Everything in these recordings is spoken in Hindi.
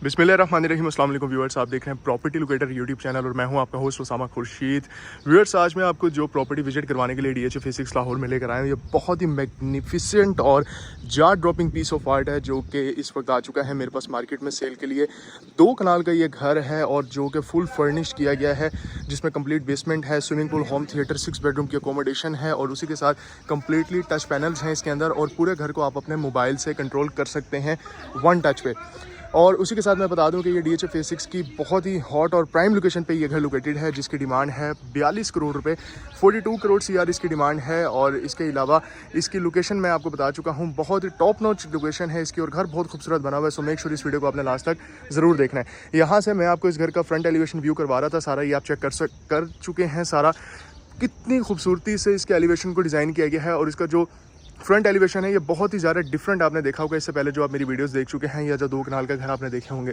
बिस्मिल्लाहिर्रहमानिर्रहीम। अस्सलाम वालेकुम व्यूअर्स, आप देख रहे हैं प्रॉपर्टी लोकेटर यूट्यूब चैनल और मैं हूं आपका होस्ट उसामा खुर्शीद। व्यूअर्स, आज मैं आपको जो प्रॉपर्टी विजिट करवाने के लिए DHA फेज 6 लाहौर में लेकर आया हूं, ये बहुत ही मैग्निफिसेंट और jaw dropping piece of art है जो कि इस वक्त आ चुका है मेरे पास मार्केट में सेल के लिए। 2 कनाल का ये घर है और जो कि फुल फर्निश किया गया है, जिसमें कंप्लीट बेसमेंट है, swimming pool, home theatre, 6 bedroom की अकोमोडेशन है और उसी के साथ कंप्लीटली टच पैनल्स हैं इसके अंदर और पूरे घर को आप अपने मोबाइल से कंट्रोल कर सकते हैं 1 टच पे। और उसी के साथ मैं बता दूं कि ये DHA फेज 6 की बहुत ही हॉट और प्राइम लोकेशन पे ये घर लोकेटेड है, जिसकी डिमांड है 42 करोड़ रुपए, 42 करोड़ CR इसकी डिमांड है। और इसके अलावा इसकी लोकेशन मैं आपको बता चुका हूं, बहुत ही टॉप नॉच लोकेशन है इसकी और घर बहुत खूबसूरत बना हुआ है। सो मेक श्योर इस वीडियो को आपने लास्ट तक ज़रूर देखना है। यहाँ से मैं आपको इस घर का फ्रंट एलिवेशन व्यू करवा रहा था, सारा ये आप चेक कर चुके हैं। सारा कितनी खूबसूरती से इसके एलिवेशन को डिज़ाइन किया गया है और इसका जो फ्रंट एलिवेशन है ये बहुत ही ज़्यादा डिफरेंट आपने देखा होगा इससे पहले जो आप मेरी वीडियोस देख चुके हैं या जो 2 कनाल का घर आपने देखे होंगे।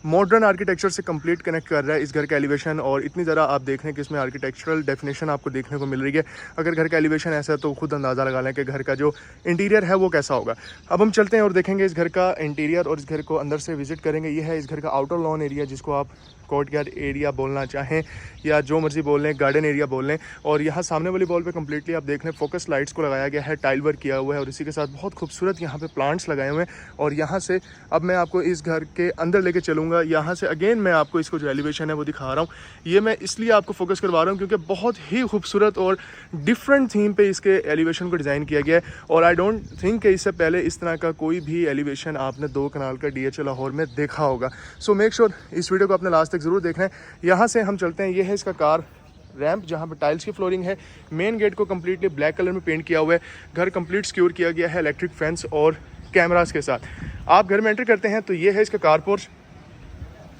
मॉडर्न आर्किटेक्चर से कंप्लीट कनेक्ट कर रहा है इस घर का एलिवेशन और इतनी ज़्यादा आप देख रहे हैं कि इसमें आर्किटेक्चरल डेफिनेशन आपको देखने को मिल रही है। अगर घर का एलिवेशन ऐसा है तो खुद अंदाज़ा लगा लें कि घर का जो इंटीरियर है वो कैसा होगा। अब हम चलते हैं और देखेंगे इस घर का इंटीरियर और इस घर को अंदर से विजिट करेंगे। ये है इस घर का आउटर लॉन एरिया, जिसको आप कोर्टयार्ड एरिया बोलना चाहें या जो मर्जी बोल लें, गार्डन एरिया बोल लें। और यहाँ सामने वाली वॉल पे कम्प्लीटली आप देख लें फोकस लाइट्स को लगाया गया है, टाइल वर्क किया हुआ है और इसी के साथ बहुत खूबसूरत यहाँ पे प्लांट्स लगाए हुए हैं। और यहाँ से अब मैं आपको इस घर के अंदर लेके चलूँगा। यहाँ से अगेन मैं आपको इसको जो एलिवेशन है वो दिखा रहा हूँ। ये मैं इसलिए आपको फोकस करवा रहा हूँ क्योंकि बहुत ही खूबसूरत और डिफरेंट थीम पे इसके एलिवेशन को डिज़ाइन किया गया है और आई डोंट थिंक कि इससे पहले इस तरह का कोई भी एलिवेशन आपने 2 कनाल का DHA लाहौर में देखा होगा। सो मेक श्योर इस वीडियो को आपने लास्ट तक ज़रूर देखना है। यहाँ से हम चलते हैं, ये है इसका कार रैंप जहाँ पे टाइल्स की फ्लोरिंग है। मेन गेट को कम्प्लीटली ब्लैक कलर में पेंट किया हुआ है। घर कंप्लीट सिक्योर किया गया है इलेक्ट्रिक फेंस और कैमरास के साथ। आप घर में एंटर करते हैं तो ये है इसका कार पोर्च,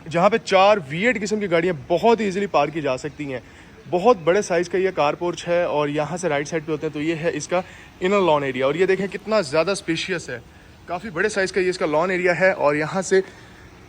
जहाँ पे 4 V8 किस्म की गाड़ियाँ बहुत ही ईजिली पार्क की जा सकती हैं। बहुत बड़े साइज़ का ये कार पोर्च है और यहाँ से राइट साइड पे होते हैं तो ये है इसका इनर लॉन एरिया और ये देखें कितना ज़्यादा स्पेशियस है। काफ़ी बड़े साइज़ का ये इसका लॉन एरिया है और यहाँ से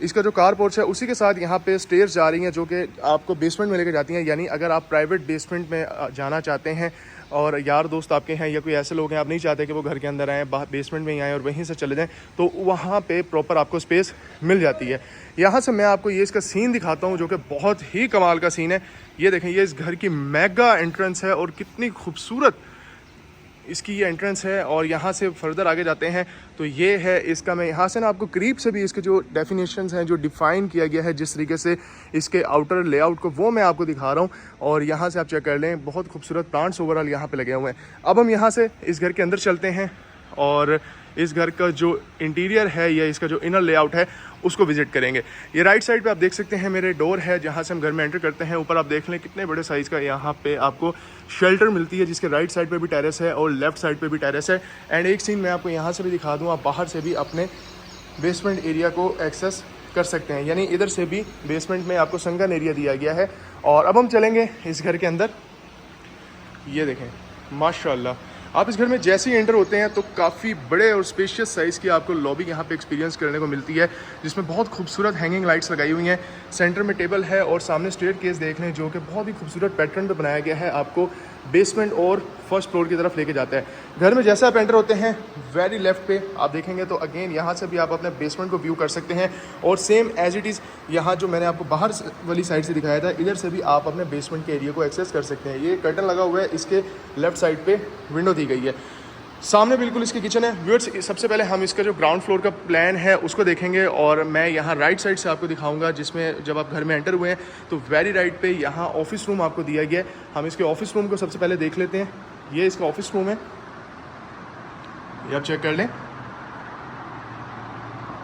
इसका जो कार पोर्च है उसी के साथ यहाँ पे स्टेयर्स जा रही हैं जो कि आपको बेसमेंट में लेकर जाती हैं। यानी अगर आप प्राइवेट बेसमेंट में जाना चाहते हैं और यार दोस्त आपके हैं या कोई ऐसे लोग हैं आप नहीं चाहते कि वो घर के अंदर आएँ, बेसमेंट में ही आएँ और वहीं से चले जाएँ, तो वहाँ पे प्रॉपर आपको स्पेस मिल जाती है। यहाँ से मैं आपको ये इसका सीन दिखाता हूँ जो कि बहुत ही कमाल का सीन है। ये देखें, ये इस घर की मेगा एंट्रेंस है और कितनी खूबसूरत इसकी ये एंट्रेंस है। और यहाँ से फर्दर आगे जाते हैं तो ये है इसका, मैं यहाँ से ना आपको करीब से भी इसके जो डेफिनेशंस हैं, जो डिफ़ाइन किया गया है जिस तरीके से इसके आउटर लेआउट को, वो मैं आपको दिखा रहा हूँ। और यहाँ से आप चेक कर लें, बहुत खूबसूरत प्लांट्स ओवरऑल यहाँ पे लगे हुए हैं। अब हम यहाँ से इस घर के अंदर चलते हैं और इस घर का जो इंटीरियर है या इसका जो इनर लेआउट है उसको विजिट करेंगे। ये राइट साइड पे आप देख सकते हैं मेरे डोर है जहाँ से हम घर में एंटर करते हैं। ऊपर आप देख लें कितने बड़े साइज़ का यहाँ पे आपको शेल्टर मिलती है, जिसके राइट साइड पे भी टेरेस है और लेफ्ट साइड पे भी टेरेस है। एंड एक सीन मैं आपको यहाँ से भी दिखा दूँ, आप बाहर से भी अपने बेसमेंट एरिया को एक्सेस कर सकते हैं। यानी इधर से भी बेसमेंट में आपको संगन एरिया दिया गया है। और अब हम चलेंगे इस घर के अंदर। ये देखें माशाल्लाह, आप इस घर में जैसे ही एंटर होते हैं तो काफ़ी बड़े और स्पेशियस साइज़ की आपको लॉबी यहाँ पे एक्सपीरियंस करने को मिलती है, जिसमें बहुत खूबसूरत हैंगिंग लाइट्स लगाई हुई हैं। सेंटर में टेबल है और सामने स्टेयरकेस देख लें जो कि बहुत ही खूबसूरत पैटर्न पे बनाया गया है, आपको बेसमेंट और फर्स्ट फ्लोर की तरफ लेके जाता है। घर में जैसे आप एंटर होते हैं वेरी लेफ्ट पे आप देखेंगे तो अगेन यहाँ से भी आप अपने बेसमेंट को व्यू कर सकते हैं और सेम एज इट इज़ यहाँ जो मैंने आपको बाहर वाली साइड से दिखाया था, इधर से भी आप अपने बेसमेंट के एरिया को एक्सेस कर सकते हैं। ये कर्टन लगा हुआ है, इसके लेफ्ट साइड पे विंडो दी गई है। सामने बिल्कुल इसकी किचन है। व्यूअर्स, सबसे पहले हम इसका जो ग्राउंड फ्लोर का प्लान है उसको देखेंगे और मैं यहाँ राइट साइड से आपको दिखाऊंगा, जिसमें जब आप घर में एंटर हुए हैं तो वेरी राइट पे यहाँ ऑफिस रूम आपको दिया गया है। हम इसके ऑफिस रूम को सबसे पहले देख लेते हैं। ये इसका ऑफिस रूम है, ये आप चेक कर लें।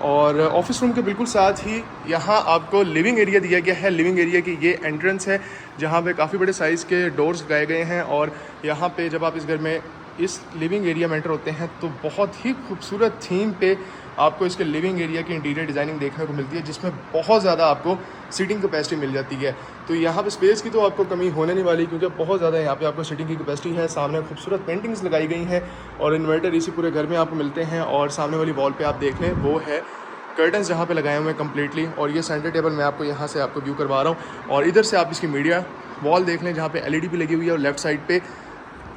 और ऑफिस रूम के बिल्कुल साथ ही यहाँ आपको लिविंग एरिया दिया गया है। लिविंग एरिया की ये एंट्रेंस है जहाँ पे काफ़ी बड़े साइज़ के डोर्स लगाए गए हैं और यहाँ पे जब आप इस घर में इस लिविंग एरिया में एंटर होते हैं तो बहुत ही खूबसूरत थीम पे आपको इसके लिविंग एरिया की इंटीरियर डिज़ाइनिंग देखने को मिलती है, जिसमें बहुत ज़्यादा आपको सीटिंग कैपेसिटी मिल जाती है। तो यहाँ पे स्पेस की तो आपको कमी होने नहीं वाली क्योंकि बहुत ज़्यादा यहाँ पे आपको सीटिंग की कैपेसिटी है। सामने खूबसूरत पेंटिंग्स लगाई गई हैं और इन्वर्टर इसी पूरे घर में आपको मिलते हैं। और सामने वाली वॉल पर आप देख लें वो है कर्टन्स जहाँ पे लगाए हुए हैं कम्प्लीटली। और ये सेंटर टेबल मैं आपको यहाँ से आपको व्यू करवा रहा हूँ। और इधर से आप इसकी मीडिया वॉल देख लें जहाँ पे LED भी लगी हुई है और लेफ्ट साइड पे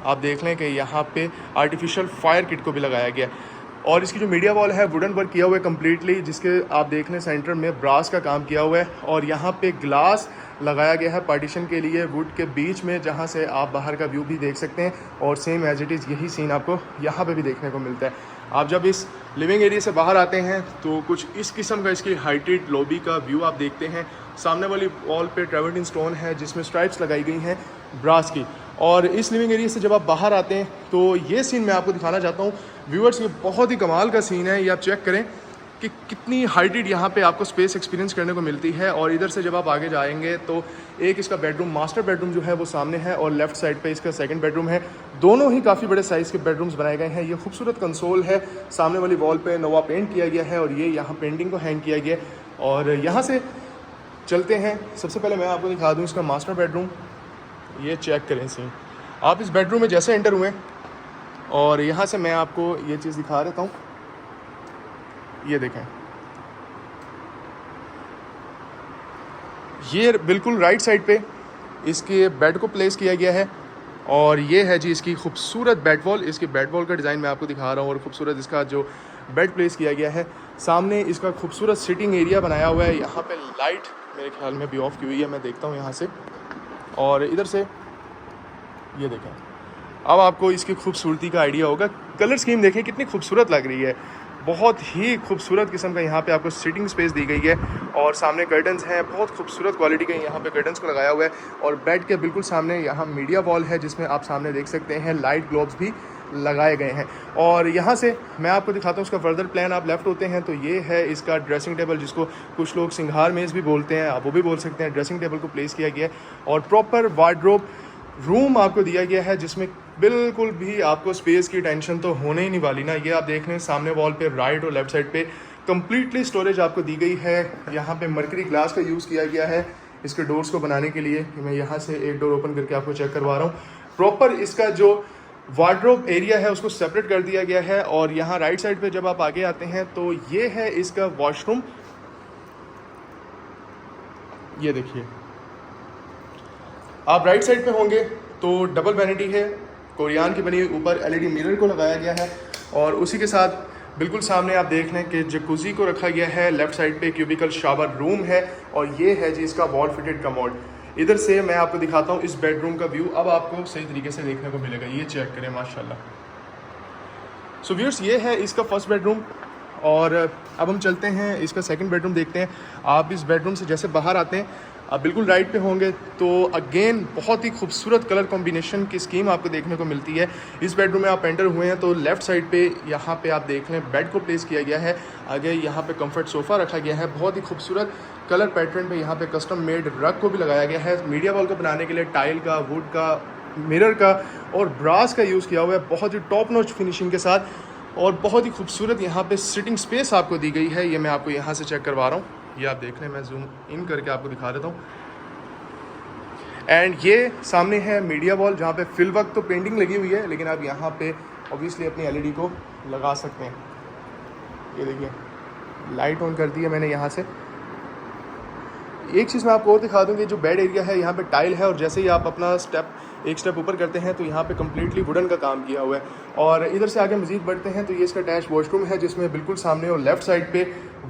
आप देख लें कि यहाँ पे आर्टिफिशियल फायर किट को भी लगाया गया है। और इसकी जो मीडिया वॉल है वुडन वर्क किया हुआ है कम्प्लीटली, जिसके आप देख लें सेंटर में ब्रास का काम किया हुआ है और यहाँ पे ग्लास लगाया गया है पार्टीशन के लिए वुड के बीच में, जहाँ से आप बाहर का व्यू भी देख सकते हैं। और सेम एज इट इज़ यही सीन आपको यहाँ पे भी देखने को मिलता है। आप जब इस लिविंग एरिया से बाहर आते हैं तो कुछ इस किस्म का इसकी हाइटेड लॉबी का व्यू आप देखते हैं। सामने वाली वॉल पे ट्रेवर्टिन स्टोन है जिसमें स्ट्राइप्स लगाई गई हैं ब्रास की। और इस लिविंग एरिया से जब आप बाहर आते हैं तो ये सीन मैं आपको दिखाना चाहता हूँ व्यूअर्स। ये बहुत ही कमाल का सीन है, ये आप चेक करें कि कितनी हाइटेड यहाँ पे आपको स्पेस एक्सपीरियंस करने को मिलती है। और इधर से जब आप आगे जाएंगे तो एक इसका बेडरूम, मास्टर बेडरूम जो है वो सामने है और लेफ्ट साइड पे इसका सेकंड बेडरूम है। दोनों ही काफ़ी बड़े साइज़ के बेडरूम्स बनाए गए हैं। ये खूबसूरत कंसोल है, सामने वाली वॉल पे नवा पेंट किया गया है और ये यहाँ पेंटिंग को हैंग किया गया है। और यहाँ से चलते हैं, सबसे पहले मैं आपको दिखा दूँ इसका मास्टर बेडरूम। ये चेक करें सीन, आप इस बेडरूम में जैसे एंटर हुए और यहाँ से मैं आपको ये चीज़ दिखा देता हूँ। ये देखें, ये बिल्कुल राइट साइड पे इसके बेड को प्लेस किया गया है और ये है जी इसकी खूबसूरत बेड वॉल। इसकी बेड वॉल का डिज़ाइन मैं आपको दिखा रहा हूँ और खूबसूरत इसका जो बेड प्लेस किया गया है। सामने इसका खूबसूरत सिटिंग एरिया बनाया हुआ है। यहाँ पे लाइट मेरे ख्याल में भी ऑफ की हुई है, मैं देखता हूँ यहाँ से। और इधर से ये देखें, अब आपको इसकी खूबसूरती का आइडिया होगा। कलर स्कीम देखें कितनी खूबसूरत लग रही है, बहुत ही खूबसूरत किस्म का यहाँ पे आपको सिटिंग स्पेस दी गई है। और सामने कर्टन्स हैं, बहुत खूबसूरत क्वालिटी के यहाँ पे कर्टन्स को लगाया हुआ है। और बेड के बिल्कुल सामने यहाँ मीडिया वॉल है जिसमें आप सामने देख सकते हैं लाइट ग्लोब्स भी लगाए गए हैं। और यहाँ से मैं आपको दिखाता हूँ उसका फर्दर प्लान। आप लेफ्ट होते हैं तो ये है इसका ड्रेसिंग टेबल, जिसको कुछ लोग सिंगार मेज़ भी बोलते हैं, आप वो भी बोल सकते हैं। ड्रेसिंग टेबल को प्लेस किया गया है और प्रॉपर वार्डरोब रूम आपको दिया गया है जिसमें बिल्कुल भी आपको स्पेस की टेंशन तो होने ही नहीं वाली ना। ये आप देख लें सामने वॉल पे राइट और लेफ्ट साइड पे कम्प्लीटली स्टोरेज आपको दी गई है। यहाँ पे मरकरी ग्लास का यूज़ किया गया है इसके डोर्स को बनाने के लिए। मैं यहाँ से एक डोर ओपन करके आपको चेक करवा रहा हूँ। प्रॉपर इसका जो वार्डरोब एरिया है उसको सेपरेट कर दिया गया है। और यहाँ राइट साइड पे जब आप आगे आते हैं तो ये है इसका वॉशरूम। ये देखिए, आप राइट साइड पे होंगे तो डबल वैनिटी है, कोरियान की बनी हुई, ऊपर एलईडी मिरर को लगाया गया है। और उसी के साथ बिल्कुल सामने आप देख लें कि जकूज़ी को रखा गया है। लेफ्ट साइड पे क्यूबिकल शावर रूम है और ये है जी इसका वॉल फिटेड कमोड। इधर से मैं आपको दिखाता हूँ इस बेडरूम का व्यू, अब आपको सही तरीके से देखने को मिलेगा। ये चेक करें माशाल्लाह। सो व्यूअर्स, ये है इसका फर्स्ट बेडरूम। और अब हम चलते हैं इसका सेकंड बेडरूम देखते हैं। आप इस बेडरूम से जैसे बाहर आते हैं आप बिल्कुल राइट पे होंगे तो अगेन बहुत ही खूबसूरत कलर कॉम्बिनेशन की स्कीम आपको देखने को मिलती है। इस बेडरूम में आप एंटर हुए हैं तो लेफ़्ट साइड पे यहाँ पे आप देख लें बेड को प्लेस किया गया है। आगे यहाँ पे कंफर्ट सोफ़ा रखा गया है, बहुत ही खूबसूरत कलर पैटर्न पे यहाँ पे कस्टम मेड रग को भी लगाया गया है। मीडिया वॉल को बनाने के लिए टाइल का, वुड का, मिरर का और ब्रास का यूज़ किया हुआ है, बहुत ही टॉप नॉच फिनिशिंग के साथ। और बहुत ही खूबसूरत यहाँ पे सिटिंग स्पेस आपको दी गई है। ये मैं आपको यहाँ से चेक करवा रहा हूँ, ये आप देख लें, मैं जूम इन करके आपको दिखा देता हूँ। एंड ये सामने है मीडिया वॉल जहाँ पे फिल वक्त तो पेंटिंग लगी हुई है लेकिन आप यहाँ पे ऑब्वियसली अपनी एलईडी को लगा सकते हैं। ये देखिए लाइट ऑन कर दी है मैंने यहाँ से। एक चीज़ मैं आपको और दिखा दूँ कि जो बेड एरिया है यहाँ पे टाइल है और जैसे ही आप अपना एक स्टेप ऊपर करते हैं तो यहाँ पे कम्प्लीटली वुडन का काम किया हुआ है। और इधर से आगे मज़ीद बढ़ते हैं तो ये इसका अटैच वॉशरूम है जिसमें बिल्कुल सामने और लेफ़्ट साइड पे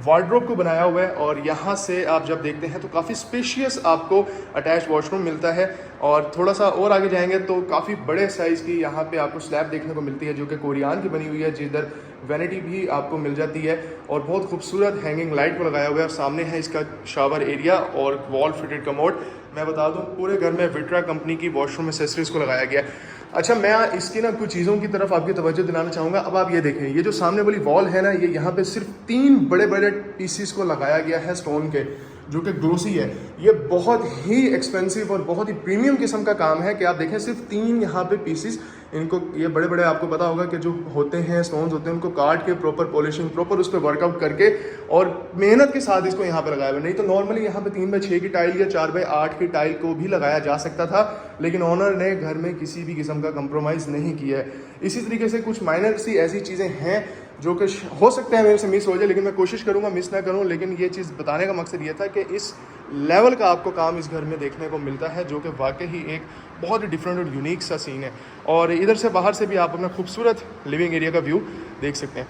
वार्डरोब को बनाया हुआ है। और यहाँ से आप जब देखते हैं तो काफ़ी स्पेशियस आपको अटैच वॉशरूम मिलता है। और थोड़ा सा और आगे जाएंगे तो काफ़ी बड़े साइज़ की यहाँ पे आपको स्लैब देखने को मिलती है जो कि कोरियान की बनी हुई है, जिधर वैनिटी भी आपको मिल जाती है। और बहुत खूबसूरत हैंगिंग लाइट को लगाया हुआ है। और सामने है इसका शावर एरिया और वॉल फिटेड कमोड। मैं बता दूं पूरे घर में विट्रा कंपनी की वॉशरूम एसेसरीज को लगाया गया है। अच्छा, मैं इसकी ना कुछ चीज़ों की तरफ आपकी तवज्जो दिलाना चाहूँगा। अब आप ये देखें, ये जो सामने वाली वॉल है ना, ये यहाँ पे सिर्फ 3 बड़े बड़े पीसीस को लगाया गया है स्टोन के, जो कि ग्लोसी है। ये बहुत ही एक्सपेंसिव और बहुत ही प्रीमियम किस्म का काम है कि आप देखें सिर्फ 3 यहाँ पे पीसीस, इनको ये बड़े बड़े आपको पता होगा कि जो होते हैं स्टोन्स होते हैं उनको काट के प्रॉपर पॉलिशिंग, प्रॉपर उस पर वर्कआउट करके और मेहनत के साथ इसको यहाँ पे लगाया हुआ। नहीं तो नॉर्मली यहाँ पे 3x6 की टाइल या 4x8 की टाइल को भी लगाया जा सकता था, लेकिन ऑनर ने घर में किसी भी किस्म का कंप्रोमाइज़ नहीं किया है। इसी तरीके से कुछ माइनर सी ऐसी चीज़ें हैं जो कि हो सकता है मेरे से मिस हो जाए, लेकिन मैं कोशिश करूँगा मिस ना करूँ। लेकिन ये चीज़ बताने का मकसद ये था कि इस लेवल का आपको काम इस घर में देखने को मिलता है, जो कि वाकई ही एक बहुत ही डिफरेंट और यूनिक सा सीन है। और इधर से बाहर से भी आप अपना खूबसूरत लिविंग एरिया का व्यू देख सकते हैं।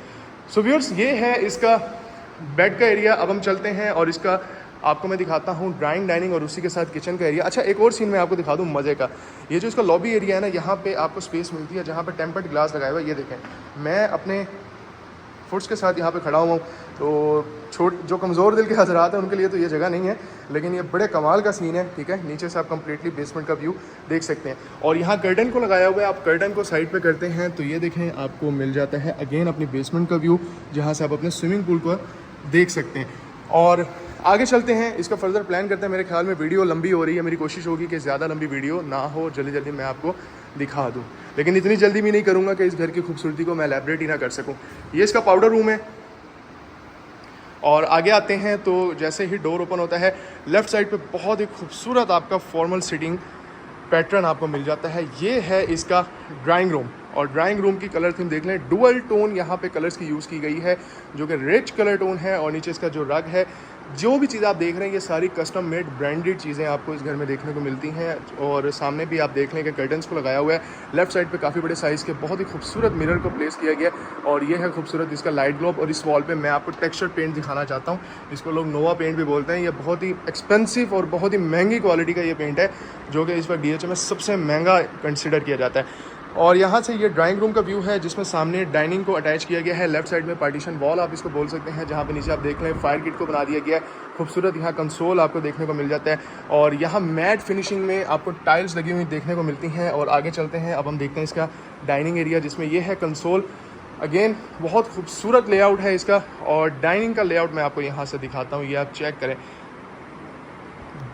सो व्यूअर्स, ये है इसका बेड का एरिया। अब हम चलते हैं और इसका आपको मैं दिखाता हूँ ड्राइंग, डाइनिंग और उसी के साथ किचन का एरिया। अच्छा, एक और सीन मैं आपको दिखा दूँ मज़े का। ये जो इसका लॉबी एरिया है ना, यहाँ पे आपको स्पेस मिलती है जहाँ पे टेम्पर्ड ग्लास लगाया हुआ है। ये देखें, मैं अपने फुट्स के साथ यहाँ पे खड़ा हुआ हूँ, तो जो कमज़ोर दिल के हजरात हैं उनके लिए तो ये जगह नहीं है, लेकिन ये बड़े कमाल का सीन है। ठीक है, नीचे से आप कंप्लीटली बेसमेंट का व्यू देख सकते हैं। और यहाँ कर्टन को लगाया हुआ है, आप कर्टन को साइड पे करते हैं तो ये देखें आपको मिल जाता है अगेन अपनी बेसमेंट का व्यू, जहाँ से आप अपने स्विमिंग पूल को देख सकते हैं। और आगे चलते हैं, इसका फर्दर प्लान करते हैं। मेरे ख्याल में वीडियो लंबी हो रही है, मेरी कोशिश होगी कि ज़्यादा लंबी वीडियो ना हो, जल्दी जल्दी मैं आपको दिखा दूँ, लेकिन इतनी जल्दी भी नहीं करूँगा कि इस घर की खूबसूरती को मैं एलैबोरेट ही ना कर सकूँ। ये इसका पाउडर रूम है। और आगे आते हैं तो जैसे ही डोर ओपन होता है, लेफ़्ट साइड पे बहुत ही खूबसूरत आपका फॉर्मल सिटिंग पैटर्न आपको मिल जाता है। ये है इसका ड्राइंग रूम, और ड्राइंग रूम की कलर थीम देख लें, डुअल टोन यहाँ पे कलर्स की यूज़ की गई है, जो कि रिच कलर टोन है। और नीचे इसका जो रग है, जो भी चीज़ आप देख रहे हैं, ये सारी कस्टम मेड ब्रांडेड चीज़ें आपको इस घर में देखने को मिलती हैं। और सामने भी आप देख लें कि कर्टन्स को लगाया हुआ है। लेफ्ट साइड पे काफ़ी बड़े साइज़ के बहुत ही खूबसूरत मिरर को प्लेस किया गया, और ये है खूबसूरत इसका लाइट ग्लोब। और इस वॉल पे मैं आपको टेक्सचर पेंट दिखाना चाहता हूँ, इसको लोग नोवा पेंट भी बोलते हैं। ये बहुत ही एक्सपेंसिव और बहुत ही महंगी क्वालिटी का ये पेंट है, जो कि इस वक्त DHA में सबसे महंगा कंसिडर किया जाता है। और यहाँ से ये ड्राइंग रूम का व्यू है, जिसमें सामने डाइनिंग को अटैच किया गया है। लेफ्ट साइड में पार्टीशन वॉल आप इसको बोल सकते हैं, जहाँ पे नीचे आप देख लें फायर किट को बना दिया गया है। खूबसूरत यहाँ कंसोल आपको देखने को मिल जाता है, और यहाँ मैट फिनिशिंग में आपको टाइल्स लगी हुई देखने को मिलती हैं। और आगे चलते हैं, अब हम देखते हैं इसका डाइनिंग एरिया, जिसमें ये है कंसोल। अगेन बहुत खूबसूरत लेआउट है इसका। और डाइनिंग का लेआउट मैं आपको यहाँ से दिखाता हूँ, ये आप चेक करें।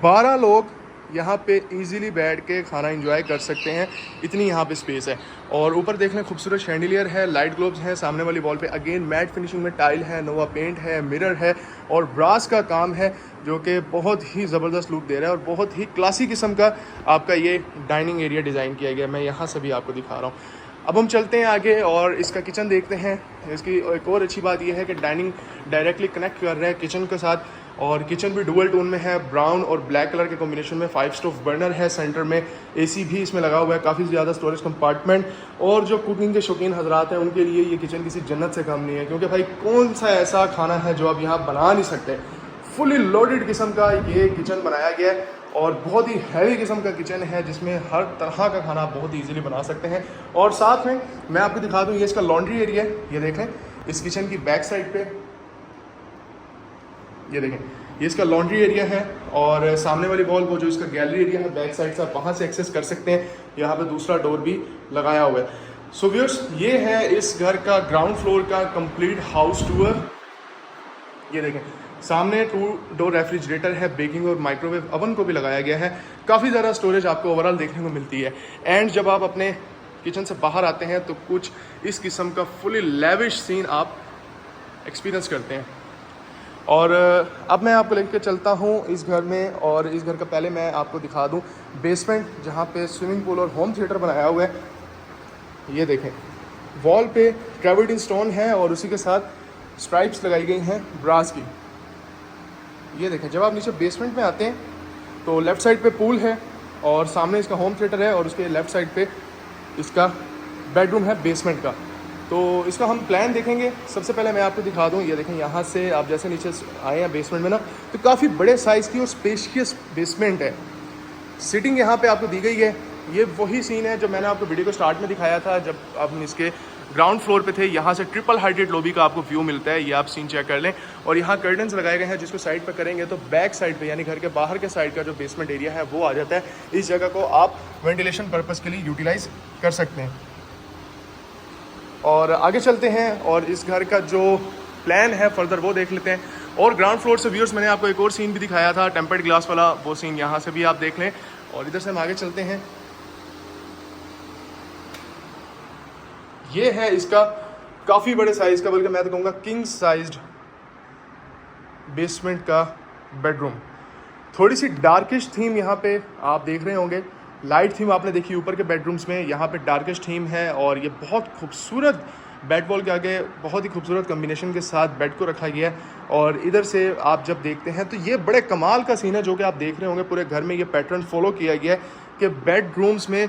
12 लोग यहाँ पे इजीली बैठ के खाना एंजॉय कर सकते हैं, इतनी यहाँ पे स्पेस है। और ऊपर देख लें खूबसूरत शैंडिलियर है, लाइट ग्लोब्स हैं सामने वाली वॉल पे। अगेन मैट फिनिशिंग में टाइल है, नोवा पेंट है, मिरर है और ब्रास का काम है, जो कि बहुत ही ज़बरदस्त लुक दे रहा है। और बहुत ही क्लासी किस्म का आपका ये डाइनिंग एरिया डिज़ाइन किया गया, मैं यहाँ से भी आपको दिखा रहा हूँ। अब हम चलते हैं आगे और इसका किचन देखते हैं। इसकी एक और अच्छी बात यह है कि डाइनिंग डायरेक्टली कनेक्ट कर रहा है किचन के साथ, और किचन भी डुअल टोन में है, ब्राउन और ब्लैक कलर के कॉम्बिनेशन में। 5 स्टोव बर्नर है, सेंटर में AC भी इसमें लगा हुआ है, काफ़ी ज़्यादा स्टोरेज कंपार्टमेंट। और जो कुकिंग के शौकीन हजरात हैं उनके लिए ये किचन किसी जन्नत से कम नहीं है, क्योंकि भाई कौन सा ऐसा खाना है जो आप यहाँ बना नहीं सकते। फुली लोडेड किस्म का ये किचन बनाया गया है, और बहुत ही हैवी किस्म का किचन है, जिसमें हर तरह का खाना आप बहुत ईजीली बना सकते हैं। और साथ में मैं आपको दिखा दूँ, ये इसका लॉन्ड्री एरिया है। ये देखें, इस किचन की बैक साइड पे ये देखें, ये इसका लॉन्ड्री एरिया है। और सामने वाली वॉल वो जो इसका गैलरी एरिया है, बैक साइड से आप वहाँ से एक्सेस कर सकते हैं। यहाँ पे दूसरा डोर भी लगाया हुआ है। सो व्यूअर्स, ये है इस घर का ग्राउंड फ्लोर का कंप्लीट हाउस टूर। ये देखें, सामने 2 डोर रेफ्रिजरेटर है, बेकिंग और माइक्रोवेव अवन को भी लगाया गया है। काफ़ी ज़्यादा स्टोरेज आपको ओवरऑल देखने को मिलती है। एंड जब आप अपने किचन से बाहर आते हैं तो कुछ इस किस्म का फुली लेविश सीन आप एक्सपीरियंस करते हैं। और अब मैं आपको लेकर चलता हूँ इस घर में, और इस घर का पहले मैं आपको दिखा दूँ बेसमेंट, जहाँ पे स्विमिंग पूल और होम थिएटर बनाया हुआ है। ये देखें, वॉल पे ट्रेवल्ड इन स्टोन है और उसी के साथ स्ट्राइप्स लगाई गई हैं ब्रास की। ये देखें, जब आप नीचे बेसमेंट में आते हैं तो लेफ़्ट साइड पे पूल है, और सामने इसका होम थिएटर है, और उसके लेफ़्ट साइड पे इसका बेडरूम है बेसमेंट का। तो इसका हम प्लान देखेंगे। सबसे पहले मैं आपको दिखा दूं, ये देखें, यहाँ से आप जैसे नीचे आए हैं बेसमेंट में ना, तो काफ़ी बड़े साइज़ की और स्पेशियस बेसमेंट है। सिटिंग यहाँ पे आपको दी गई है। ये वही सीन है जो मैंने आपको वीडियो को स्टार्ट में दिखाया था, जब आप इसके ग्राउंड फ्लोर पे थे। यहाँ से ट्रिपल हाइटेड लॉबी का आपको व्यू मिलता है, ये आप सीन चेक कर लें। और यहाँ कर्टन्स लगाए गए हैं, जिसको साइड पर करेंगे तो बैक साइड पे, यानी घर के बाहर के साइड का जो बेसमेंट एरिया है वो आ जाता है। इस जगह को आप वेंटिलेशन पर्पज़ के लिए यूटिलाइज कर सकते हैं। और आगे चलते हैं और इस घर का जो प्लान है फर्दर वो देख लेते हैं। और ग्राउंड फ्लोर से व्यूअर्स, मैंने आपको एक और सीन भी दिखाया था टेम्पर्ड ग्लास वाला, वो सीन यहाँ से भी आप देख लें। और इधर से हम आगे चलते हैं। ये है इसका काफ़ी बड़े साइज़ का, बल्कि मैं तो कहूँगा किंग साइज्ड बेसमेंट का बेडरूम। थोड़ी सी डार्किश थीम यहाँ पे आप देख रहे होंगे। लाइट थीम आपने देखी ऊपर के बेडरूम्स में, यहाँ पे डार्किश थीम है। और ये बहुत खूबसूरत बेड वॉल के आगे बहुत ही खूबसूरत कम्बिनेशन के साथ बेड को रखा गया है। और इधर से आप जब देखते हैं तो ये बड़े कमाल का सीन है जो कि आप देख रहे होंगे। पूरे घर में ये पैटर्न फॉलो किया गया है कि बेडरूम्स में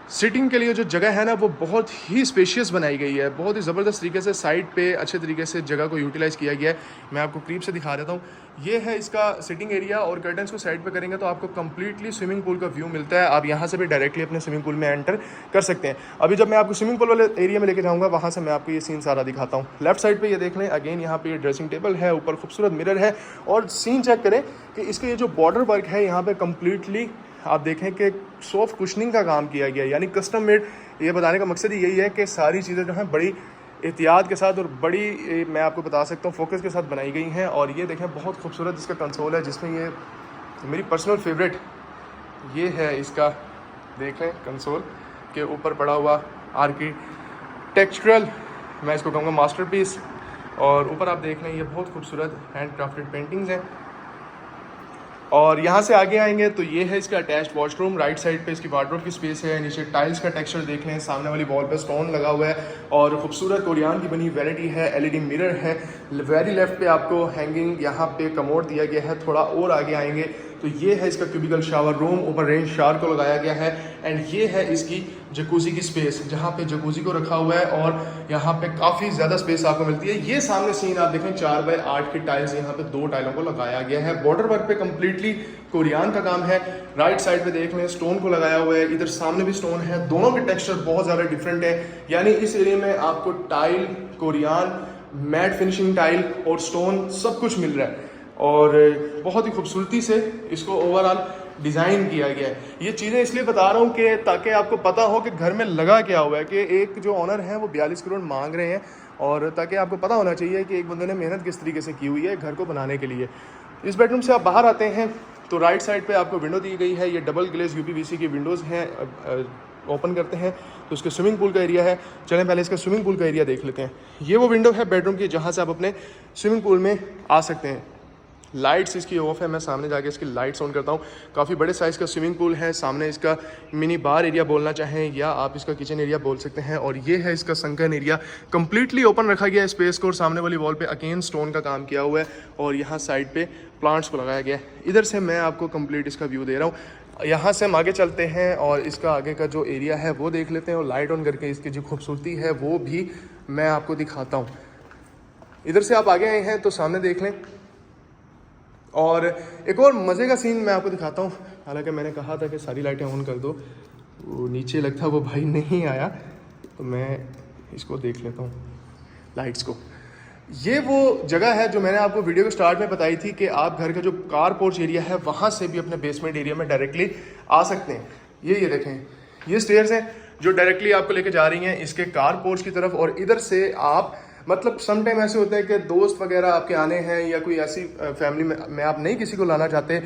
सिटिंग के लिए जो जगह है ना वो बहुत ही स्पेशियस बनाई गई है, बहुत ही ज़बरदस्त तरीके से साइड पे अच्छे तरीके से जगह को यूटिलाइज़ किया गया है। मैं आपको करीब से दिखा देता हूँ। ये है इसका सिटिंग एरिया और कर्टन्स को साइड पे करेंगे तो आपको कंप्लीटली स्विमिंग पूल का व्यू मिलता है। आप यहाँ से भी डायरेक्टली अपने स्विमिंग पूल में एंटर कर सकते हैं। अभी जब मैं आपको स्विमिंग पूल वाले एरिया में लेके जाऊँगा वहाँ से मैं आपको ये सीन सारा दिखाता हूँ। लेफ्ट साइड पर ये देख लें, अगेन यहाँ पर ये ड्रेसिंग टेबल है, ऊपर खूबसूरत मिरर है और सीन चेक करें कि इसके ये जो बॉर्डर वर्क है यहाँ पर कम्प्लीटली आप देखें कि सॉफ्ट कुशनिंग का काम किया गया है, यानी कस्टम मेड। ये बताने का मकसद यही है कि सारी चीज़ें जो हैं बड़ी एहतियात के साथ और बड़ी मैं आपको बता सकता हूँ फोकस के साथ बनाई गई हैं। और ये देखें बहुत खूबसूरत इसका कंसोल है, जिसमें ये मेरी पर्सनल फेवरेट ये है इसका, देख लें कंसोल के ऊपर पड़ा हुआ आर्किटेक्चरल, मैं इसको कहूँगा मास्टरपीस। और ऊपर आप देख लें ये बहुत खूबसूरत हैंड क्राफ्टेड पेंटिंग्स हैं। और यहाँ से आगे आएंगे तो ये है इसका अटैच्ड वॉशरूम। राइट साइड पे इसकी वार्डरोब की स्पेस है। नीचे टाइल्स का टेक्सचर देख लें, सामने वाली वॉल पे स्टोन लगा हुआ है और खूबसूरत कोरियान की बनी वैनिटी है, एलईडी मिरर है। वेरी लेफ्ट पे आपको हैंगिंग यहाँ पे कमोड दिया गया है। थोड़ा और आगे आएंगे तो ये है इसका क्यूबिकल शावर रूम, ऊपर रेन शावर को लगाया गया है। एंड ये है इसकी जकूजी की स्पेस, जहाँ पे जकूजी को रखा हुआ है और यहाँ पे काफ़ी ज़्यादा स्पेस आपको मिलती है। ये सामने सीन आप देखें 4x8 की टाइल्स, यहाँ पे 2 टाइलों को लगाया गया है। बॉर्डर वर्क पे कम्प्लीटली कोरियान का काम है। राइट साइड पे देख लें स्टोन को लगाया हुआ है, इधर सामने भी स्टोन है। दोनों के टेक्सचर बहुत ज़्यादा डिफरेंट है, यानी इस एरिया में आपको tile, Korean, mat finishing tile और स्टोन सब कुछ मिल रहा है। और बहुत ही खूबसूरती से इसको ओवरऑल डिज़ाइन किया गया है। ये चीज़ें इसलिए बता रहा हूँ कि ताकि आपको पता हो कि घर में लगा क्या हुआ है, कि एक जो ऑनर है वो 42 करोड़ मांग रहे हैं, और ताकि आपको पता होना चाहिए कि एक बंदे ने मेहनत किस तरीके से की हुई है घर को बनाने के लिए। इस बेडरूम से आप बाहर आते हैं तो राइट साइड पे आपको विंडो दी गई है। ये डबल ग्लेज यूपीवीसी की विंडोज़ हैं। ओपन करते हैं तो उसके स्विमिंग पूल का एरिया है। चलें पहले इसका स्विमिंग पूल का एरिया देख लेते हैं। ये वो विंडो है बेडरूम की जहाँ से आप अपने स्विमिंग पूल में आ सकते हैं। लाइट्स इसकी ऑफ है, मैं सामने जाके इसकी लाइट्स ऑन करता हूँ। काफ़ी बड़े साइज़ का स्विमिंग पूल है। सामने इसका मिनी बार एरिया बोलना चाहें या आप इसका किचन एरिया बोल सकते हैं। और ये है इसका संकन एरिया, कम्प्लीटली ओपन रखा गया है स्पेस को। और सामने वाली वॉल पे अगेन स्टोन का काम किया हुआ है और यहाँ साइड पे प्लांट्स को लगाया गया है। इधर से मैं आपको कंप्लीट इसका व्यू दे रहा हूँ। यहाँ से हम आगे चलते हैं और इसका आगे का जो एरिया है वो देख लेते हैं और लाइट ऑन करके इसकी जो खूबसूरती है वो भी मैं आपको दिखाता हूँ। इधर से आप आगे आए हैं तो सामने देख लें। और एक और मज़े का सीन मैं आपको दिखाता हूँ। हालांकि मैंने कहा था कि सारी लाइटें ऑन कर दो, वो नीचे लगता वो भाई नहीं आया, तो मैं इसको देख लेता हूँ लाइट्स को। ये वो जगह है जो मैंने आपको वीडियो के स्टार्ट में बताई थी कि आप घर का जो कार पोर्च एरिया है वहाँ से भी अपने बेसमेंट एरिया में डायरेक्टली आ सकते हैं। ये देखें, ये स्टेयर्स हैं जो डायरेक्टली आपको लेके जा रही हैं इसके कार पोर्च की तरफ। और इधर से आप मतलब सम टाइम ऐसे होता है कि दोस्त वगैरह आपके आने हैं या कोई ऐसी फैमिली में आप नहीं किसी को लाना चाहते,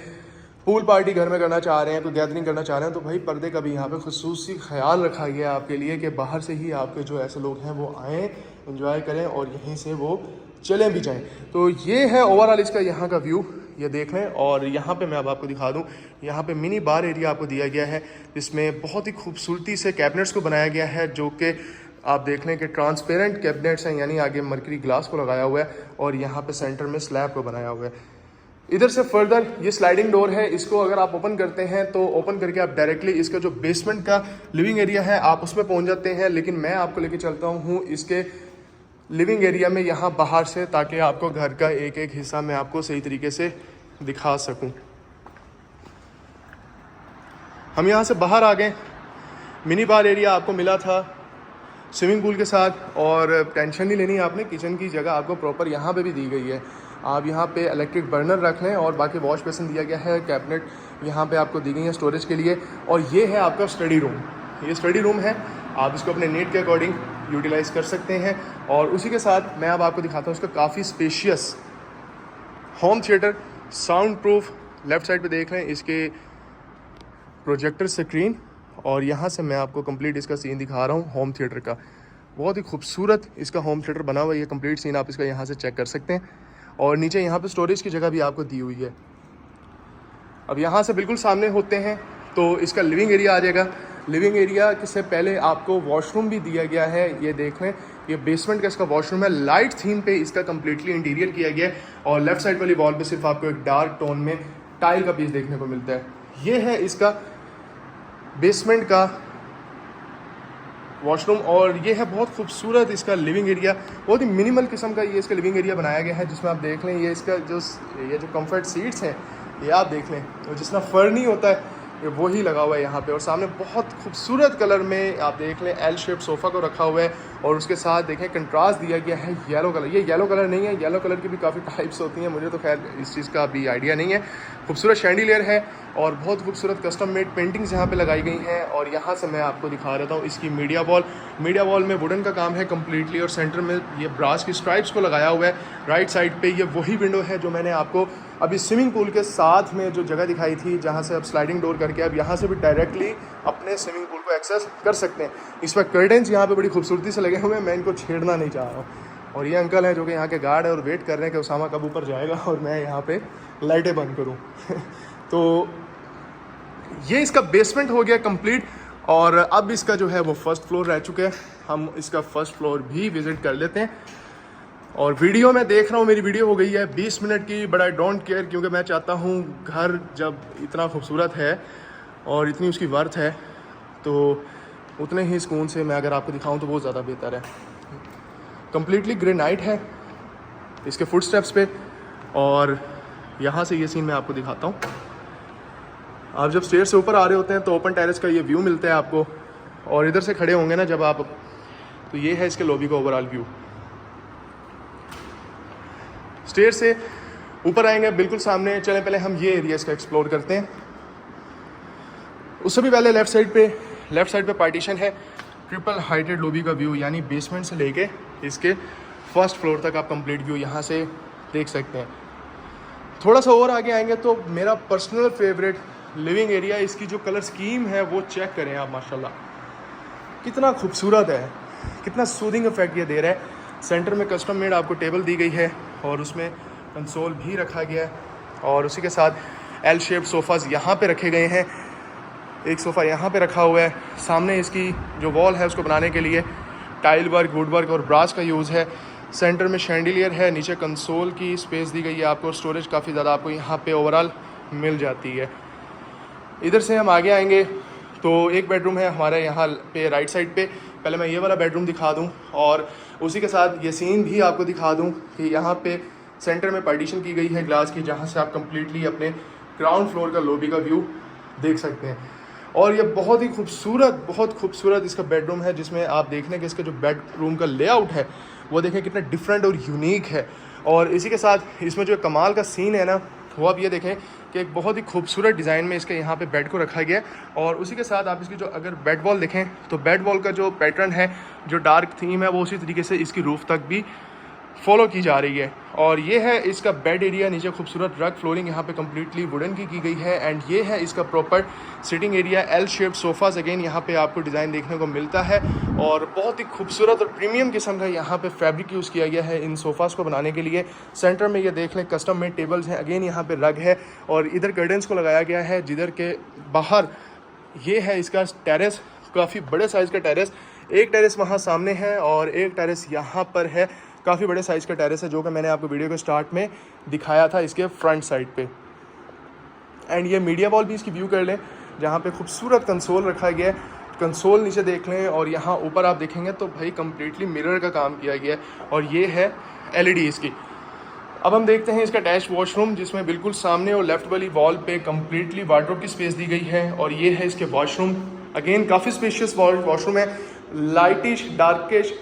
पूल पार्टी घर में करना चाह रहे हैं, कोई गैदरिंग करना चाह रहे हैं, तो भाई पर्दे का भी यहाँ पे खुसूसी ख्याल रखा गया है आपके लिए कि बाहर से ही आपके जो ऐसे लोग हैं वो आएँ, एंजॉय करें और यहीं से वो चलें भी जाएँ। तो ये है ओवरऑल इसका यहाँ का व्यू, ये देख लें। और यहाँ पे मैं अब आपको दिखा दूँ, यहाँ पे मिनी बार एरिया आपको दिया गया है जिसमें बहुत ही खूबसूरती से कैबिनेट्स को बनाया गया है, जो कि आप देख लें कि ट्रांसपेरेंट कैबिनेट्स हैं, यानी आगे मर्करी ग्लास को लगाया हुआ है और यहाँ पे सेंटर में स्लैब को बनाया हुआ है। इधर से फर्दर ये स्लाइडिंग डोर है, इसको अगर आप ओपन करते हैं तो ओपन करके आप डायरेक्टली इसका जो बेसमेंट का लिविंग एरिया है आप उसमें पहुँच जाते हैं। लेकिन मैं आपको लेके चलता हूँ इसके लिविंग एरिया में यहाँ बाहर से, ताकि आपको घर का एक एक हिस्सा मैं आपको सही तरीके से दिखा सकूँ। हम यहाँ से बाहर आ गए, मिनी बार एरिया आपको मिला था स्विमिंग पूल के साथ, और टेंशन नहीं लेनी आपने, किचन की जगह आपको प्रॉपर यहाँ पे भी दी गई है। आप यहाँ पे इलेक्ट्रिक बर्नर रख लें और बाकी वॉश बेसिन दिया गया है, कैबिनेट यहाँ पे आपको दी गई है स्टोरेज के लिए। और ये है आपका स्टडी रूम, ये स्टडी रूम है, आप इसको अपने नीड के अकॉर्डिंग यूटिलाइज़ कर सकते हैं। और उसी के साथ मैं अब आपको दिखाता हूँ इसका काफ़ी spacious home theatre, sound proof. Left side पर देख रहे हैं इसके प्रोजेक्टर स्क्रीन, और यहाँ से मैं आपको कंप्लीट इसका सीन दिखा रहा हूँ होम थिएटर का। बहुत ही खूबसूरत इसका होम थिएटर बना हुआ है, ये कंप्लीट सीन आप इसका यहाँ से चेक कर सकते हैं। और नीचे यहाँ पे स्टोरेज की जगह भी आपको दी हुई है। अब यहाँ से बिल्कुल सामने होते हैं तो इसका लिविंग एरिया आ जाएगा। लिविंग एरिया से पहले आपको वॉशरूम भी दिया गया है, ये देख लें, ये बेसमेंट का इसका वॉशरूम है। लाइट थीम पे इसका कम्प्लीटली इंटीरियर किया गया है और लेफ्ट साइड वाली वॉल पर सिर्फ आपको एक डार्क टोन में टाइल का पीस देखने को मिलता है। ये है इसका बेसमेंट का वॉशरूम। और ये है बहुत खूबसूरत इसका लिविंग एरिया, बहुत ही मिनिमल किस्म का ये इसका लिविंग एरिया बनाया गया है, जिसमें आप देख लें ये इसका जो कंफर्ट सीट्स हैं ये आप देख लें, और जिसना फर नहीं होता है ये वही लगा हुआ है यहाँ पे। और सामने बहुत खूबसूरत कलर में आप देख लें एल शेप सोफ़ा को रखा हुआ है, और उसके साथ देखें कंट्रास्ट दिया गया है येलो कलर। ये येलो कलर नहीं है, येलो कलर की भी काफ़ी टाइप्स होती हैं, मुझे तो खैर इस चीज़ का अभी आइडिया नहीं है। खूबसूरत शैंडिलियर है और बहुत खूबसूरत कस्टम मेड पेंटिंग्स यहाँ पे लगाई गई हैं। और यहाँ से मैं आपको दिखा रहा हूँ इसकी मीडिया वॉल में वुडन का काम है कम्प्लीटली, और सेंटर में ये ब्रास की स्ट्राइप्स को लगाया हुआ है। राइट साइड पे ये वही विंडो है जो मैंने आपको अभी स्विमिंग पूल के साथ में जो जगह दिखाई थी, जहाँ से आप स्लाइडिंग डोर करके अब यहाँ से भी डायरेक्टली अपने स्विमिंग पूल को एक्सेस कर सकते हैं। इस पर कर्टेंस यहाँ पे बड़ी खूबसूरती से लगे हुए हैं, मैं इनको छेड़ना नहीं चाह रहा हूँ। और ये अंकल हैं जो कि यहाँ के गार्ड है और वेट कर रहे हैं कि उसामा कब ऊपर जाएगा और मैं यहाँ पे लाइटें बंद करूँ। तो ये इसका बेसमेंट हो गया कंप्लीट, और अब इसका जो है वो फर्स्ट फ्लोर रह चुका है। हम इसका फर्स्ट फ्लोर भी विज़िट कर लेते हैं। और वीडियो मैं देख रहा हूँ, मेरी वीडियो हो गई है 20 मिनट की, बट आई डोंट केयर, क्योंकि मैं चाहता हूँ घर जब इतना खूबसूरत है और इतनी उसकी वर्थ है तो उतने ही सुकून से मैं अगर आपको दिखाऊँ तो बहुत ज़्यादा बेहतर है। कम्प्लीटली ग्रेनाइट है इसके फुट स्टेप्स पे, और यहाँ से ये सीन मैं आपको दिखाता हूँ। आप जब स्टेयर से ऊपर आ रहे होते हैं तो ओपन टेरेस का ये व्यू मिलता है आपको, और इधर से खड़े होंगे ना जब आप, तो ये है इसके लॉबी का ओवरऑल व्यू। स्टेयर से ऊपर आएंगे बिल्कुल सामने, चलें पहले हम ये एरिया इसका एक्सप्लोर करते हैं। उससे भी पहले लेफ़्ट साइड पे पार्टीशन है, ट्रिपल हाइटेड लॉबी का व्यू, यानी बेसमेंट से लेके इसके फर्स्ट फ्लोर तक आप कंप्लीट व्यू यहाँ से देख सकते हैं। थोड़ा सा और आगे आएंगे तो मेरा पर्सनल फेवरेट लिविंग एरिया, इसकी जो कलर स्कीम है वो चेक करें आप, माशाल्लाह कितना खूबसूरत है, कितना सूदिंग इफेक्ट ये दे रहा है। सेंटर में कस्टम मेड आपको टेबल दी गई है और उसमें कंसोल भी रखा गया है, और उसी के साथ एल शेप सोफ़ाज़ यहाँ पे रखे गए हैं। एक सोफ़ा यहाँ पे रखा हुआ है। सामने इसकी जो वॉल है उसको बनाने के लिए टाइल वर्क, वुड वर्क और ब्रास का यूज़ है। सेंटर में शैंडिलियर है, नीचे कंसोल की स्पेस दी गई है आपको, स्टोरेज काफ़ी ज़्यादा आपको यहाँ पे ओवरऑल मिल जाती है। इधर से हम आगे आएंगे तो एक बेडरूम है हमारे यहाँ पे राइट साइड पे। पहले मैं ये वाला बेडरूम दिखा दूँ और उसी के साथ ये सीन भी आपको दिखा दूँ कि यहाँ पे सेंटर में पार्टीशन की गई है ग्लास की, जहाँ से आप कम्प्लीटली अपने ग्राउंड फ्लोर का लॉबी का व्यू देख सकते हैं। और ये बहुत खूबसूरत इसका बेडरूम है, जिसमें आप देख लें कि इसका जो बेडरूम का लेआउट है वो देखें कितना डिफरेंट और यूनिक है। और इसी के साथ इसमें जो कमाल का सीन है ना, वो आप ये देखें कि एक बहुत ही खूबसूरत डिज़ाइन में इसके यहाँ पे बेड को रखा गया है। और उसी के साथ आप इसकी जो अगर बेड वॉल देखें तो बेड वॉल का जो पैटर्न है, जो डार्क थीम है, वो उसी तरीके से इसकी रूफ तक भी फॉलो की जा रही है। और ये है इसका बेड एरिया, नीचे खूबसूरत रग फ्लोरिंग यहाँ पे कम्प्लीटली वुडन की गई है। एंड ये है इसका proper sitting area, L shape sofas again यहाँ पे आपको डिज़ाइन देखने को मिलता है, और बहुत ही खूबसूरत और प्रीमियम किस्म का यहाँ पे फैब्रिक यूज़ किया गया है इन सोफ़ाज़ को बनाने के लिए। सेंटर में ये देख लें कस्टम मेड टेबल्स हैं, अगेन यहाँ पे रग है, और इधर कर्टन्स को लगाया गया है। जिधर के बाहर ये है इसका टेरेस, काफ़ी बड़े साइज़ का टेरेस, एक टेरेस वहाँ सामने है और एक टेरेस यहाँ पर है। काफ़ी बड़े साइज़ का टेरेस है जो कि मैंने आपको वीडियो के स्टार्ट में दिखाया था इसके फ्रंट साइड पे। एंड ये मीडिया वॉल भी इसकी व्यू कर लें, जहाँ पे खूबसूरत कंसोल रखा गया है। कंसोल नीचे देख लें और यहाँ ऊपर आप देखेंगे तो भाई कम्प्लीटली मिरर का काम किया गया है, और ये है LED इसकी। अब हम देखते हैं इसका अटैच वॉशरूम, जिसमें बिल्कुल सामने और लेफ्ट वाली वॉल पे कम्प्लीटली वार्डरोब की स्पेस दी गई है। और ये है इसके वॉशरूम, अगेन काफ़ी स्पेशियस वॉशरूम है, लाइटिश डार्किश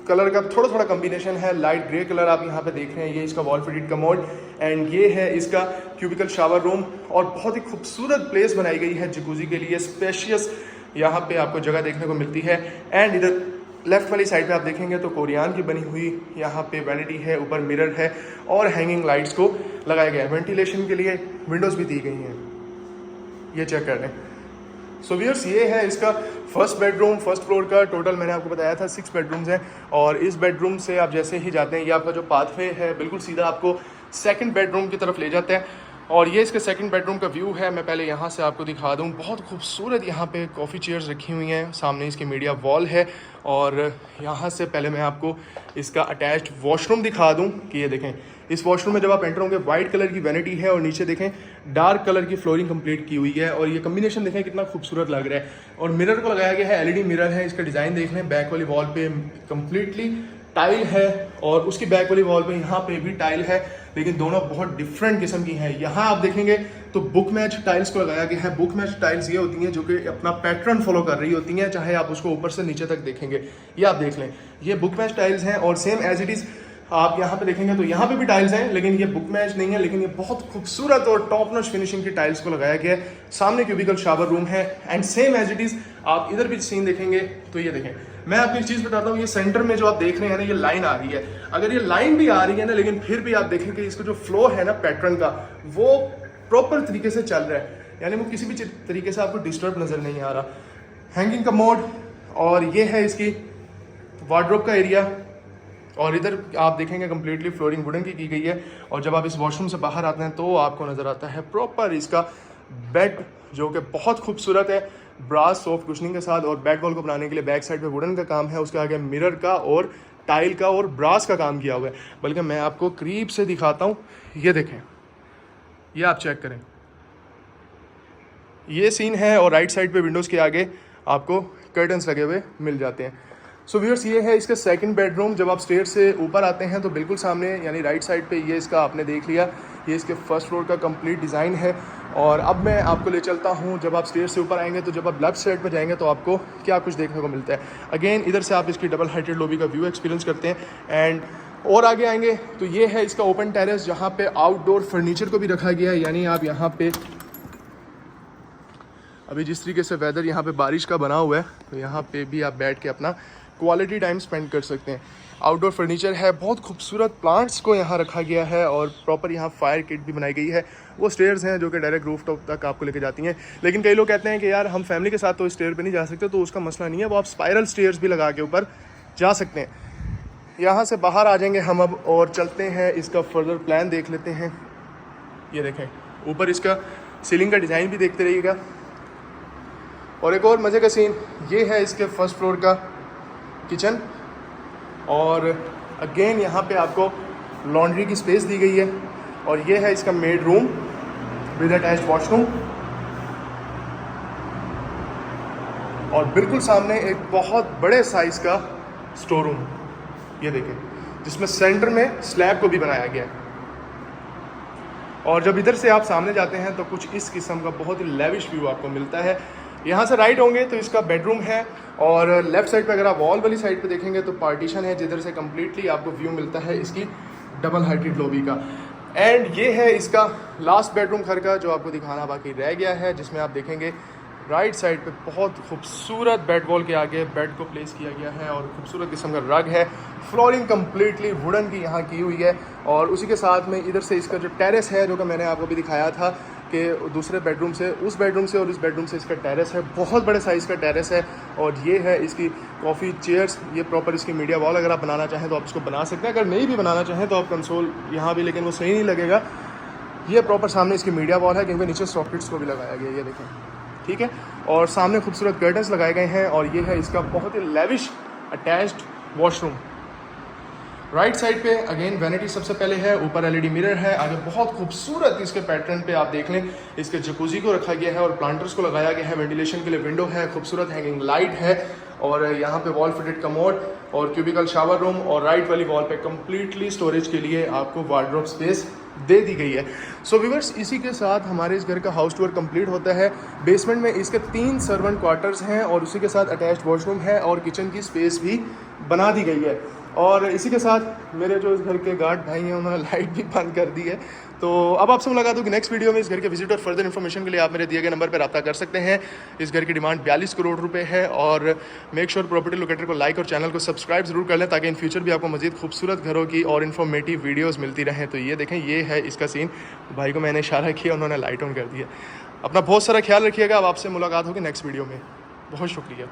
कलर का थोड़ा कम्बिनेशन है, लाइट ग्रे कलर आप यहाँ पे देख रहे हैं। ये इसका वॉल फिटेड कमोड, एंड ये है इसका क्यूबिकल शावर रूम। और बहुत ही खूबसूरत प्लेस बनाई गई है जकूजी के लिए, स्पेशियस यहाँ पे आपको जगह देखने को मिलती है। एंड इधर लेफ्ट वाली साइड पे आप देखेंगे तो कोरियान की बनी हुई यहाँ पे वैनिटी है, ऊपर मिरर है और हैंगिंग लाइट्स को लगाया गया है। वेंटिलेशन के लिए विंडोज़ भी दी गई हैं, ये चेक कर लें। सो व्यूअर्स, ये है इसका फर्स्ट बेडरूम, फर्स्ट फ्लोर का। टोटल मैंने आपको बताया था 6 बेडरूम्स हैं, और इस बेडरूम से आप जैसे ही जाते हैं, ये आपका जो पाथवे है बिल्कुल सीधा आपको सेकंड बेडरूम की तरफ ले जाता है। और ये इसके सेकंड बेडरूम का व्यू है। मैं पहले यहाँ से आपको दिखा दूँ, बहुत खूबसूरत यहाँ पे कॉफ़ी चेयर्स रखी हुई हैं, सामने इसकी मीडिया वॉल है। और यहाँ से पहले मैं आपको इसका अटैच्ड वॉशरूम दिखा दूँ कि ये देखें, इस वॉशरूम में जब आप एंटर होंगे वाइट कलर की वैनिटी है और नीचे देखें डार्क कलर की फ्लोरिंग कंप्लीट की हुई है और ये कम्बिनेशन देखें कितना खूबसूरत लग रहा है। और मिरर को लगाया गया है एलईडी मिरर है, इसका डिज़ाइन देख लें, बैक वाली वॉल पे कम्प्लीटली टाइल है और उसकी बैक वाली वॉल पे यहाँ पे भी टाइल है, लेकिन दोनों बहुत डिफरेंट किस्म की हैं। यहाँ आप देखेंगे तो बुक मैच टाइल्स को लगाया गया है। बुक मैच टाइल्स ये होती हैं जो कि अपना पैटर्न फॉलो कर रही होती हैं, चाहे आप उसको ऊपर से नीचे तक देखेंगे, ये आप देख लें, ये बुक मैच टाइल्स हैं। और सेम एज इट इज़ आप यहाँ पे देखेंगे तो यहाँ पे भी टाइल्स हैं, लेकिन ये बुक मैच नहीं है, लेकिन ये बहुत खूबसूरत और टॉप नॉच फिनिशिंग की टाइल्स को लगाया गया है। सामने क्यूबिकल शावर रूम है and same as it is आप इधर भी सीन देखेंगे तो ये देखें। मैं आपको एक चीज़ बताता हूँ, ये सेंटर में जो आप देख रहे हैं ना, ये लाइन आ रही है, अगर ये लाइन भी आ रही है ना, लेकिन फिर भी आप देखेंगे इसका जो फ्लो है ना पैटर्न का, वो प्रॉपर तरीके से चल रहा है, यानी वो किसी भी तरीके से आपको डिस्टर्ब नज़र नहीं आ रहा। हैंगिंग कमोड और ये है इसकी वार्डरोब का एरिया और इधर आप देखेंगे कम्प्लीटली फ्लोरिंग वुडन की गई है। और जब आप इस वॉशरूम से बाहर आते हैं तो आपको नज़र आता है प्रॉपर इसका बेड जो कि बहुत खूबसूरत है, ब्रास सॉफ्ट कुशनिंग के साथ। और बेड वॉल को बनाने के लिए बैक साइड पे वुडन का काम है, उसके आगे मिरर का और टाइल का और ब्रास का काम किया हुआ है। बल्कि मैं आपको करीब से दिखाता हूँ, ये देखें, ये आप चेक करें, ये सीन है। और राइट साइड पे विंडोज़ के आगे आपको कर्टन्स लगे हुए मिल जाते हैं। सो व्यूअर्स, ये है इसका सेकंड बेडरूम। जब आप स्टेयर से ऊपर आते हैं तो बिल्कुल सामने यानी राइट साइड पे ये इसका आपने देख लिया, ये इसके फर्स्ट फ्लोर का कंप्लीट डिज़ाइन है। और अब मैं आपको ले चलता हूँ, जब आप स्टेयर से ऊपर आएंगे तो जब आप लेफ्ट साइड पे जाएंगे तो आपको क्या कुछ देखने को मिलता है। अगेन इधर से आप इसकी डबल हाइटेड लॉबी का व्यू एक्सपीरियंस करते हैं। एंड और आगे आएंगे तो ये है इसका ओपन टेरेस, जहाँ पे आउटडोर फर्नीचर को भी रखा गया है, यानी आप यहाँ पे अभी जिस तरीके से वेदर यहाँ पे बारिश का बना हुआ है तो यहाँ पे भी आप बैठ के अपना क्वालिटी टाइम स्पेंड कर सकते हैं। आउटडोर फर्नीचर है, बहुत खूबसूरत प्लांट्स को यहाँ रखा गया है और प्रॉपर यहाँ फायर किट भी बनाई गई है। वो स्टेयर्स हैं जो कि डायरेक्ट रूफ टॉप तक आपको लेके जाती हैं, लेकिन कई लोग कहते हैं कि यार हम फैमिली के साथ तो स्टेयर पे नहीं जा सकते, तो उसका मसला नहीं है, वो आप स्पाइरल स्टेयर्स भी लगा के ऊपर जा सकते हैं। यहाँ से बाहर आ जाएंगे हम अब और चलते हैं, इसका फर्दर प्लान देख लेते हैं। ये देखें, ऊपर इसका सीलिंग का डिज़ाइन भी देखते रहिएगा। और एक और मज़े का सीन ये है इसके फर्स्ट फ्लोर का किचन। और अगेन यहाँ पे आपको लॉन्ड्री की स्पेस दी गई है और ये है इसका made room with attached washroom. और बिल्कुल सामने एक बहुत बड़े साइज का स्टोर रूम, ये देखें, जिसमें सेंटर में स्लैब को भी बनाया गया है। और जब इधर से आप सामने जाते हैं तो कुछ इस किस्म का बहुत ही लेविश व्यू आपको मिलता है। यहाँ से राइट होंगे तो इसका बेडरूम है और लेफ्ट साइड पे अगर आप वॉल वाली साइड पे देखेंगे तो पार्टीशन है, जिधर से कम्प्लीटली आपको व्यू मिलता है इसकी डबल हाइटेड लॉबी का। एंड ये है इसका लास्ट बेडरूम घर का जो आपको दिखाना बाकी रह गया है, जिसमें आप देखेंगे राइट साइड पे बहुत खूबसूरत बेड वॉल के आगे बेड को प्लेस किया गया है और खूबसूरत किस्म का रग है। फ्लोरिंग कम्प्लीटली वुडन की यहाँ की हुई है। और उसी के साथ में इधर से इसका जो टेरेस है, जो कि मैंने आपको भी दिखाया था कि दूसरे बेडरूम से, उस बेडरूम से और इस बेडरूम से इसका टेरेस है, बहुत बड़े साइज़ का टेरेस है। और ये है इसकी कॉफ़ी चेयर्स, ये प्रॉपर इसकी मीडिया वॉल अगर आप बनाना चाहें तो आप इसको बना सकते हैं। अगर नहीं भी बनाना चाहें तो आप कंसोल यहाँ भी, लेकिन वो सही नहीं लगेगा। ये प्रॉपर सामने इसकी मीडिया वॉल है, क्योंकि नीचे सॉकेट्स को भी लगाया गया है, ये देखें, ठीक है। और सामने खूबसूरत कर्टन्स लगाए गए हैं। और ये है इसका बहुत ही lavish attached washroom. Right side पे अगेन वैनिटी सबसे पहले है, ऊपर एलईडी मिरर है, आगे बहुत खूबसूरत इसके पैटर्न पे आप देख लें इसके जकूजी को रखा गया है और प्लांटर्स को लगाया गया है। वेंटिलेशन के लिए विंडो है, खूबसूरत हैंगिंग लाइट है और यहाँ पे वॉल फिटेड कमोड और क्यूबिकल शावर रूम। और राइट वाली वॉल पे कम्प्लीटली स्टोरेज के लिए आपको वार्डरोब स्पेस दे दी गई है। सो व्यूअर्स, इसी के साथ हमारे इस घर का हाउस टूर कंप्लीट होता है। बेसमेंट में इसके 3 सर्वेंट क्वार्टर्स हैं और उसी के साथ अटैच्ड वॉशरूम है और किचन की स्पेस भी बना दी गई है। और इसी के साथ मेरे जो इस घर के गार्ड भाई हैं उन्होंने लाइट भी बंद कर दी है। तो अब आपसे मुलाकात होगी नेक्स्ट वीडियो में। इस घर के विजिट और फर्दर इन्फॉर्मेशन के लिए आप मेरे दिए गए नंबर पर रब्ता कर सकते हैं। इस घर की डिमांड 42 करोड़ रुपए है। और मेक श्योर प्रॉपर्टी लोकेटर को लाइक और चैनल को सब्सक्राइब जरूर कर लें, ताकि इन फ्यूचर भी आपको मजीद खूबसूरत घरों की और इन्फॉर्मेटिव वीडियोज़ मिलती रहें। तो ये देखें, ये है इसका सीन। भाई को मैंने इशारा किया, उन्होंने लाइट ऑन कर दिया। अपना बहुत सारा ख्याल रखिएगा। अब आपसे मुलाकात होगी नेक्स्ट वीडियो में। बहुत शुक्रिया।